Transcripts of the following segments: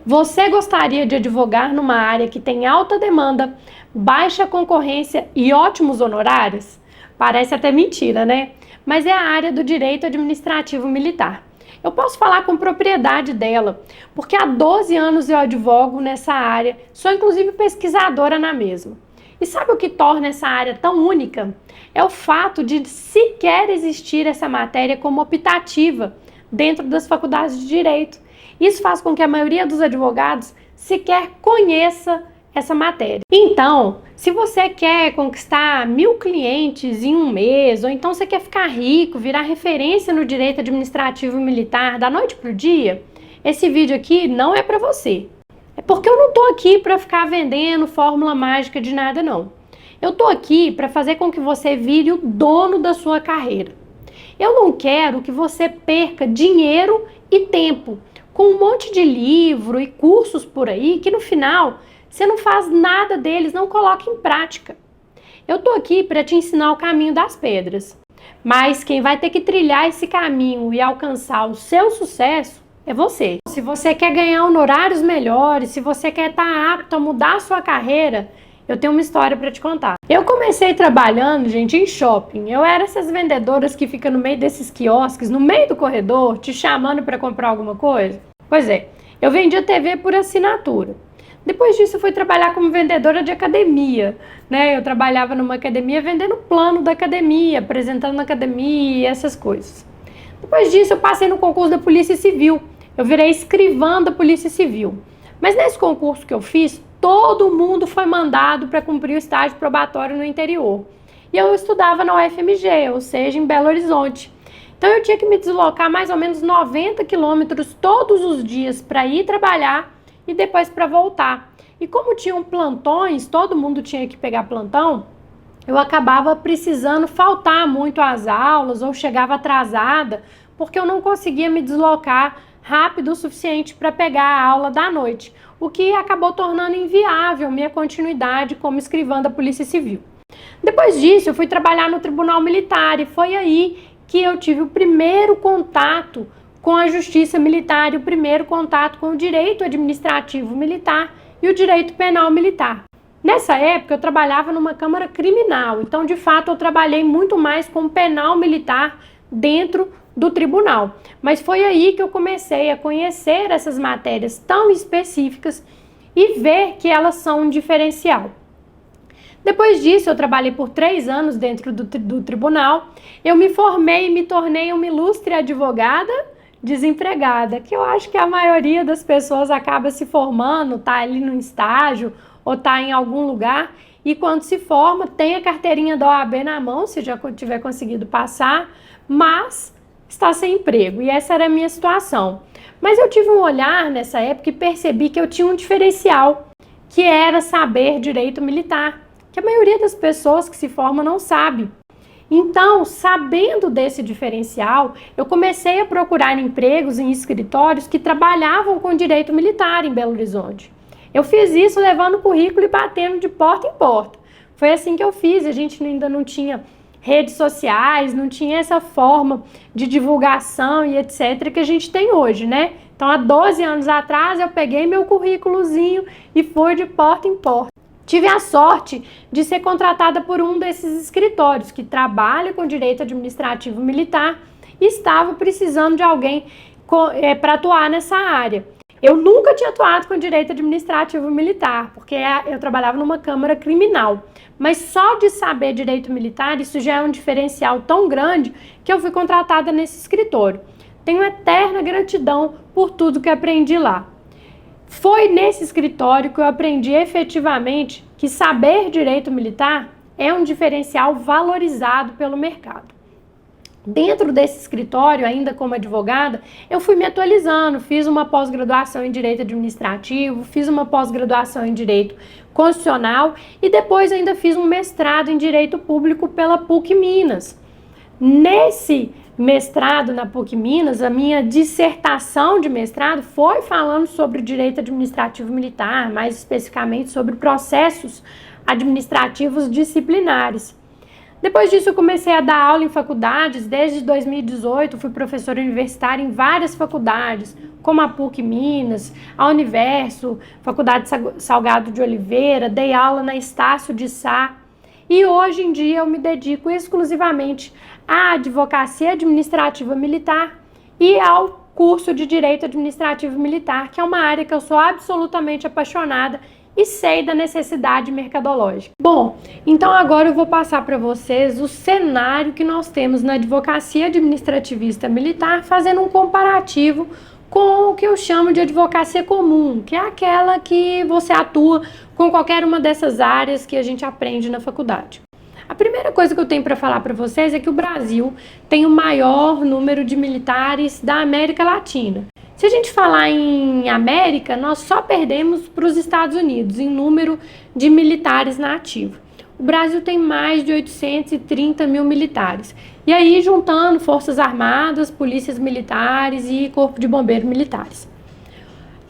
Você gostaria de advogar numa área que tem alta demanda, baixa concorrência e ótimos honorários? Parece até mentira, né? Mas é a área do direito administrativo militar. Eu posso falar com propriedade dela, porque há 12 anos eu advogo nessa área, sou inclusive pesquisadora na mesma. E sabe o que torna essa área tão única? É o fato de sequer existir essa matéria como optativa dentro das faculdades de direito. Isso faz com que a maioria dos advogados sequer conheça essa matéria. Então, se você quer conquistar 1000 clientes em um mês, ou então você quer ficar rico, virar referência no direito administrativo militar da noite para o dia, esse vídeo aqui não é para você. É porque eu não estou aqui para ficar vendendo fórmula mágica de nada, não. Eu estou aqui para fazer com que você vire o dono da sua carreira. Eu não quero que você perca dinheiro e tempo com um monte de livro e cursos por aí que no final você não faz nada deles, não coloca em prática. Eu tô aqui para te ensinar o caminho das pedras, mas quem vai ter que trilhar esse caminho e alcançar o seu sucesso é você. Se você quer ganhar honorários melhores, se você quer estar apto a mudar a sua carreira, eu tenho uma história para te contar. Eu comecei trabalhando, gente, em shopping. Eu era essas vendedoras que ficam no meio desses quiosques, no meio do corredor, te chamando para comprar alguma coisa. Pois é, eu vendia TV por assinatura. Depois disso, eu fui trabalhar como vendedora de academia, né? Eu trabalhava numa academia vendendo plano da academia, apresentando na academia, essas coisas. Depois disso, eu passei no concurso da Polícia Civil. Eu virei escrivã da Polícia Civil. Mas nesse concurso que eu fiz, todo mundo foi mandado para cumprir o estágio probatório no interior. E eu estudava na UFMG, ou seja, em Belo Horizonte. Então eu tinha que me deslocar mais ou menos 90 quilômetros todos os dias para ir trabalhar e depois para voltar. E como tinham plantões, todo mundo tinha que pegar plantão, eu acabava precisando faltar muito às aulas ou chegava atrasada, porque eu não conseguia me deslocar rápido o suficiente para pegar a aula da noite, o que acabou tornando inviável minha continuidade como escrivã da Polícia Civil. Depois disso, eu fui trabalhar no Tribunal Militar e foi aí que eu tive o primeiro contato com a Justiça Militar e o primeiro contato com o direito administrativo militar e o direito penal militar. Nessa época, eu trabalhava numa Câmara Criminal, então, de fato, eu trabalhei muito mais com penal militar dentro do tribunal. Mas foi aí que eu comecei a conhecer essas matérias tão específicas e ver que elas são um diferencial. Depois disso, eu trabalhei por 3 anos dentro do tribunal. Eu me formei e me tornei uma ilustre advogada desempregada, que eu acho que a maioria das pessoas acaba se formando, tá ali no estágio ou tá em algum lugar e quando se forma tem a carteirinha da OAB na mão, se já tiver conseguido passar, mas está sem emprego. E essa era a minha situação. Mas eu tive um olhar nessa época e percebi que eu tinha um diferencial, que era saber direito militar, que a maioria das pessoas que se formam não sabe. Então, sabendo desse diferencial, eu comecei a procurar empregos em escritórios que trabalhavam com direito militar em Belo Horizonte. Eu fiz isso levando currículo e batendo de porta em porta. Foi assim que eu fiz, a gente ainda não tinha redes sociais, não tinha essa forma de divulgação e etc. que a gente tem hoje, né? Então, há 12 anos atrás, eu peguei meu currículozinho e fui de porta em porta. Tive a sorte de ser contratada por um desses escritórios que trabalha com direito administrativo militar e estava precisando de alguém para atuar nessa área. Eu nunca tinha atuado com direito administrativo militar, porque eu trabalhava numa Câmara Criminal. Mas só de saber direito militar, isso já é um diferencial tão grande que eu fui contratada nesse escritório. Tenho eterna gratidão por tudo que aprendi lá. Foi nesse escritório que eu aprendi efetivamente que saber direito militar é um diferencial valorizado pelo mercado. Dentro desse escritório, ainda como advogada, eu fui me atualizando, fiz uma pós-graduação em Direito Administrativo, fiz uma pós-graduação em Direito Constitucional e depois ainda fiz um mestrado em Direito Público pela PUC Minas. Nesse mestrado na PUC Minas, a minha dissertação de mestrado foi falando sobre o direito administrativo militar, mais especificamente sobre processos administrativos disciplinares. Depois disso, eu comecei a dar aula em faculdades. Desde 2018, fui professora universitária em várias faculdades, como a PUC Minas, a Universo, Faculdade Salgado de Oliveira, dei aula na Estácio de Sá. E hoje em dia eu me dedico exclusivamente à advocacia administrativa militar e ao curso de Direito Administrativo Militar, que é uma área que eu sou absolutamente apaixonada e sei da necessidade mercadológica. Bom, então agora eu vou passar para vocês o cenário que nós temos na advocacia administrativista militar, fazendo um comparativo com o que eu chamo de advocacia comum, que é aquela que você atua com qualquer uma dessas áreas que a gente aprende na faculdade. A primeira coisa que eu tenho para falar para vocês é que o Brasil tem o maior número de militares da América Latina. Se a gente falar em América, nós só perdemos para os Estados Unidos em número de militares na ativa. O Brasil tem mais de 830 mil militares. E aí, juntando Forças Armadas, Polícias Militares e Corpo de Bombeiros Militares.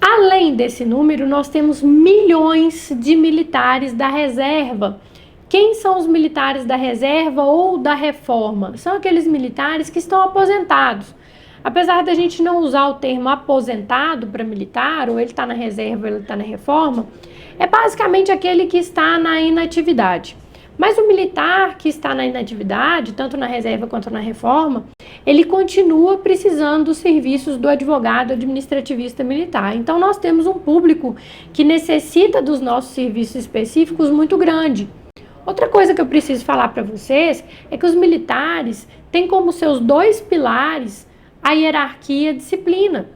Além desse número, nós temos milhões de militares da reserva. Quem são os militares da reserva ou da reforma? São aqueles militares que estão aposentados. Apesar da gente não usar o termo aposentado para militar, ou ele está na reserva ou ele está na reforma, é basicamente aquele que está na inatividade. Mas o militar que está na inatividade, tanto na reserva quanto na reforma, ele continua precisando dos serviços do advogado administrativista militar. Então nós temos um público que necessita dos nossos serviços específicos muito grande. Outra coisa que eu preciso falar para vocês é que os militares têm como seus dois pilares a hierarquia e a disciplina.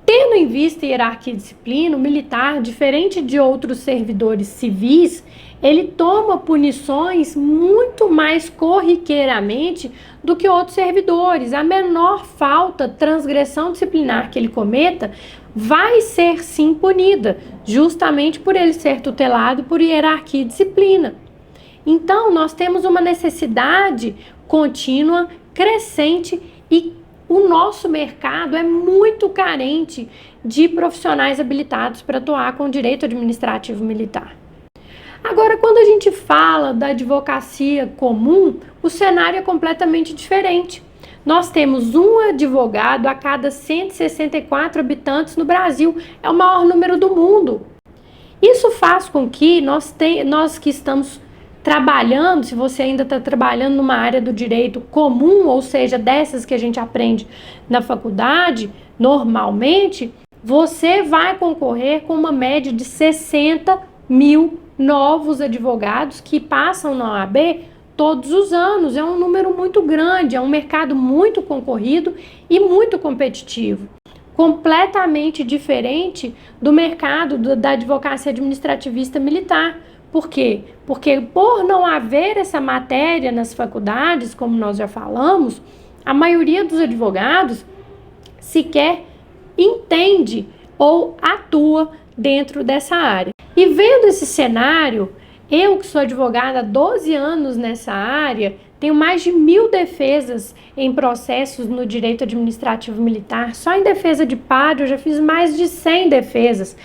Tendo em vista a hierarquia e disciplina, o militar, diferente de outros servidores civis, ele toma punições muito mais corriqueiramente do que outros servidores. A menor falta, transgressão disciplinar que ele cometa, vai ser sim punida, justamente por ele ser tutelado por hierarquia e disciplina. Então, nós temos uma necessidade contínua, crescente, e o nosso mercado é muito carente de profissionais habilitados para atuar com direito administrativo militar. Agora, quando a gente fala da advocacia comum, o cenário é completamente diferente. Nós temos um advogado a cada 164 habitantes no Brasil, é o maior número do mundo. Isso faz com que nós que estamos trabalhando, se você ainda está trabalhando numa área do direito comum, ou seja, dessas que a gente aprende na faculdade, normalmente, você vai concorrer com uma média de 60 mil novos advogados que passam na OAB todos os anos. É um número muito grande, é um mercado muito concorrido e muito competitivo. Completamente diferente do mercado da advocacia administrativista militar. Por quê? Porque por não haver essa matéria nas faculdades, como nós já falamos, a maioria dos advogados sequer entende ou atua dentro dessa área. E vendo esse cenário, eu que sou advogada há 12 anos nessa área, tenho mais de 1000 defesas em processos no direito administrativo militar. Só em defesa de pátrio eu já fiz mais de 100 defesas.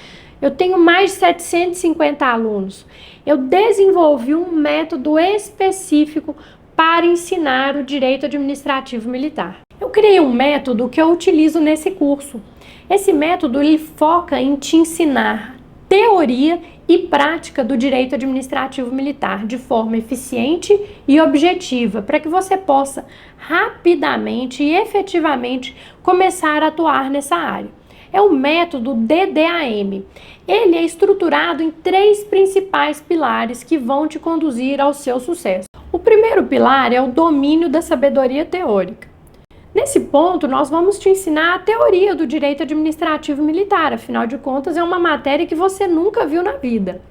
Eu tenho mais de 750 alunos. Eu desenvolvi um método específico para ensinar o direito administrativo militar. Eu criei um método que eu utilizo nesse curso. Esse método ele foca em te ensinar teoria e prática do direito administrativo militar de forma eficiente e objetiva, para que você possa rapidamente e efetivamente começar a atuar nessa área. É o método DDAM. Ele é estruturado em 3 principais pilares que vão te conduzir ao seu sucesso. O primeiro pilar é o domínio da sabedoria teórica. Nesse ponto, nós vamos te ensinar a teoria do direito administrativo militar, afinal de contas, é uma matéria que você nunca viu na vida.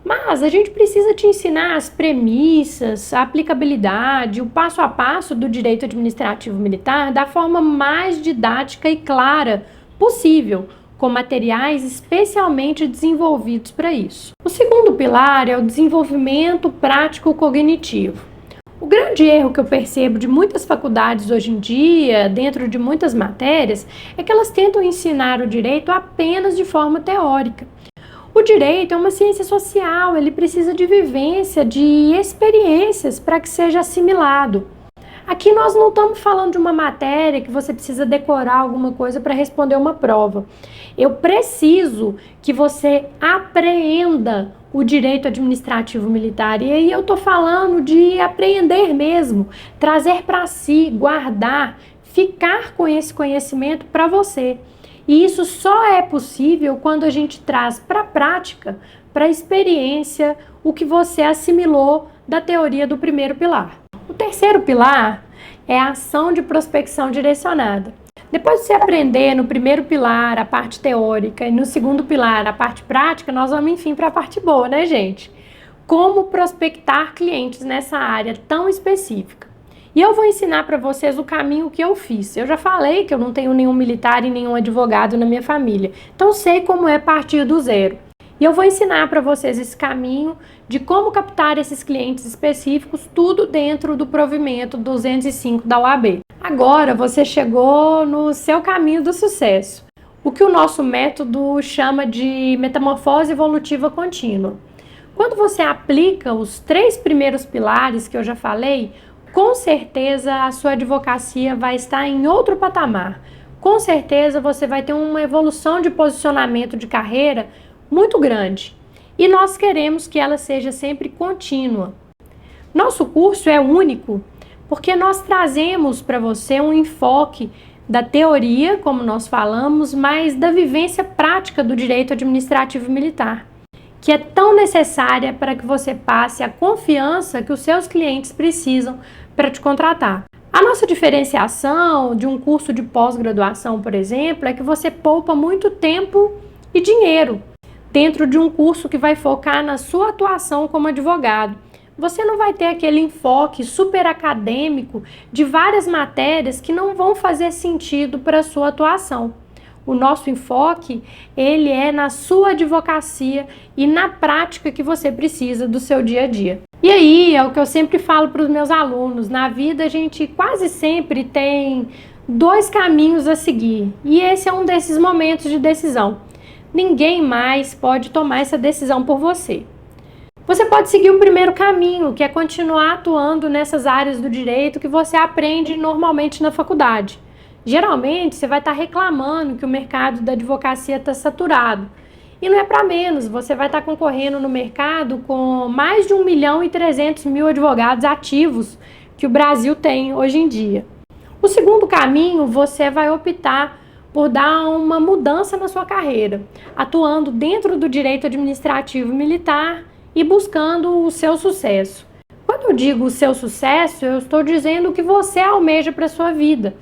Mas a gente precisa te ensinar as premissas, a aplicabilidade, o passo a passo do direito administrativo militar da forma mais didática e clara possível, com materiais especialmente desenvolvidos para isso. O segundo pilar é o desenvolvimento prático cognitivo. O grande erro que eu percebo de muitas faculdades hoje em dia, dentro de muitas matérias, é que elas tentam ensinar o direito apenas de forma teórica. O direito é uma ciência social, ele precisa de vivência, de experiências para que seja assimilado. Aqui nós não estamos falando de uma matéria que você precisa decorar alguma coisa para responder uma prova. Eu preciso que você apreenda o direito administrativo militar. E aí eu estou falando de apreender mesmo, trazer para si, guardar, ficar com esse conhecimento para você. E isso só é possível quando a gente traz para a prática, para a experiência, o que você assimilou da teoria do primeiro pilar. O terceiro pilar é a ação de prospecção direcionada. Depois de você aprender no primeiro pilar a parte teórica e no segundo pilar a parte prática, nós vamos enfim para a parte boa, né, gente? Como prospectar clientes nessa área tão específica. E eu vou ensinar para vocês o caminho que eu fiz. Eu já falei que eu não tenho nenhum militar e nenhum advogado na minha família, então sei como é partir do zero. E eu vou ensinar para vocês esse caminho de como captar esses clientes específicos, tudo dentro do provimento 205 da OAB. Agora você chegou no seu caminho do sucesso, o que o nosso método chama de metamorfose evolutiva contínua. Quando você aplica os 3 primeiros pilares que eu já falei, com certeza a sua advocacia vai estar em outro patamar. Com certeza você vai ter uma evolução de posicionamento de carreira muito grande. E nós queremos que ela seja sempre contínua. Nosso curso é único porque nós trazemos para você um enfoque da teoria, como nós falamos, mas da vivência prática do direito administrativo militar, que é tão necessária para que você passe a confiança que os seus clientes precisam para te contratar. A nossa diferenciação de um curso de pós-graduação, por exemplo, é que você poupa muito tempo e dinheiro dentro de um curso que vai focar na sua atuação como advogado. Você não vai ter aquele enfoque super acadêmico de várias matérias que não vão fazer sentido para a sua atuação. O nosso enfoque, ele é na sua advocacia e na prática que você precisa do seu dia a dia. E aí, é o que eu sempre falo para os meus alunos, na vida a gente quase sempre tem 2 caminhos a seguir, e esse é um desses momentos de decisão. Ninguém mais pode tomar essa decisão por você. Você pode seguir o primeiro caminho, que é continuar atuando nessas áreas do direito que você aprende normalmente na faculdade. Geralmente, você vai estar reclamando que o mercado da advocacia está saturado. E não é para menos, você vai estar concorrendo no mercado com mais de 1.300.000 advogados ativos que o Brasil tem hoje em dia. O segundo caminho, você vai optar por dar uma mudança na sua carreira, atuando dentro do direito administrativo militar e buscando o seu sucesso. Quando eu digo o seu sucesso, eu estou dizendo o que você almeja para a sua vida.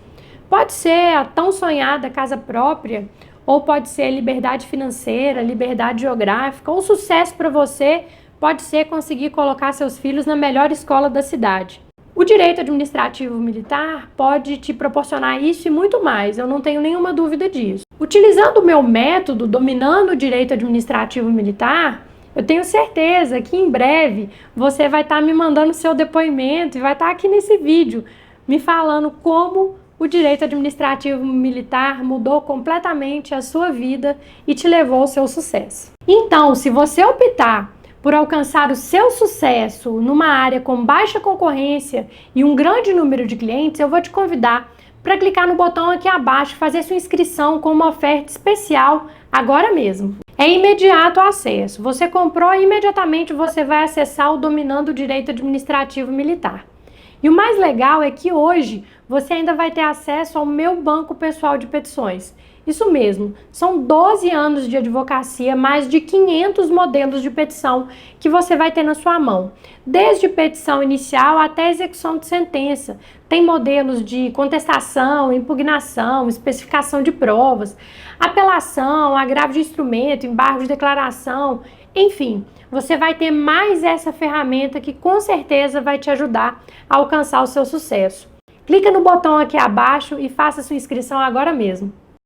Pode ser a tão sonhada casa própria, ou pode ser liberdade financeira, liberdade geográfica, ou sucesso para você pode ser conseguir colocar seus filhos na melhor escola da cidade. O direito administrativo militar pode te proporcionar isso e muito mais, eu não tenho nenhuma dúvida disso. Utilizando o meu método, dominando o direito administrativo militar, eu tenho certeza que em breve você vai estar me mandando seu depoimento e vai estar aqui nesse vídeo me falando como o direito administrativo militar mudou completamente a sua vida e te levou ao seu sucesso. Então, se você optar por alcançar o seu sucesso numa área com baixa concorrência e um grande número de clientes, eu vou te convidar para clicar no botão aqui abaixo e fazer sua inscrição com uma oferta especial agora mesmo. É imediato o acesso. Você comprou e imediatamente você vai acessar o Dominando o Direito Administrativo Militar. E o mais legal é que hoje você ainda vai ter acesso ao meu banco pessoal de petições. Isso mesmo, são 12 anos de advocacia, mais de 500 modelos de petição que você vai ter na sua mão. Desde petição inicial até execução de sentença. Tem modelos de contestação, impugnação, especificação de provas, apelação, agravo de instrumento, embargo de declaração, enfim. Você vai ter mais essa ferramenta que com certeza vai te ajudar a alcançar o seu sucesso. Clica no botão aqui abaixo e faça sua inscrição agora mesmo.